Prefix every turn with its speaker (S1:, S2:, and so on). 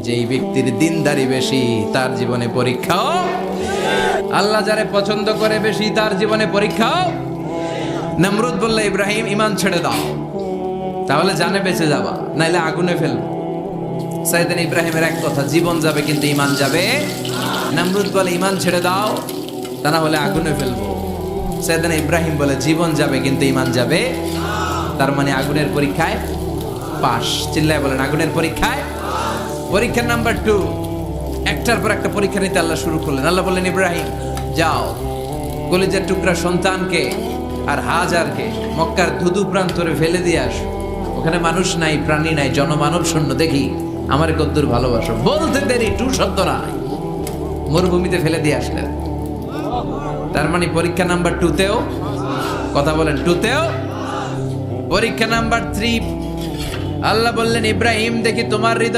S1: যেই ব্যক্তির দিনদারি বেশি তার জীবনে পরীক্ষাও, আল্লাহ যারে পছন্দ করে বেশি তার জীবনে পরীক্ষাও। নমরুদ বললে ইব্রাহিম ঈমান ছেড়ে দাও, তাহলে জানে বেঁচে যাবা, নাইলে আগুনে ফেলবো। সাইয়েদনা ইব্রাহিমের এক কথা, জীবন যাবে কিন্তু ঈমান যাবে। নমরুদ বলে ঈমান ছেড়ে দাও, তা না হলে আগুনে ফেলবো। সাইয়েদনা ইব্রাহিম বলে জীবন যাবে কিন্তু ঈমান যাবে। তার মানে আগুনের পরীক্ষায় পাস। চিল্লায় বলেন আগুনের পরীক্ষায়। পরীক্ষা নাম্বার 2, একটার পর একটা পরীক্ষা নিতে আল্লাহ শুরু করলেন। আল্লাহ বললেন ইব্রাহিম যাও, কলিজার টুকরা সন্তানকে আর হাজারকে মক্কার ধুধু প্রান্তরে ফেলে দিয়ে আস। ওখানে মানুষ নাই, প্রাণী নাই, জনমানব শূন্য, দেখি আমার কদ্দুর ভালোবাসো। বলতে দেরি, টু শব্দ নাই, মরুভূমিতে ফেলে দিয়ে আসলেন। তার মানে পরীক্ষা নাম্বার 2তেও, কথা বলেন 2তেও। পরীক্ষা নাম্বার 3, আল্লাহ বললেন ইব্রাহিম দেখি তোমার হৃদয়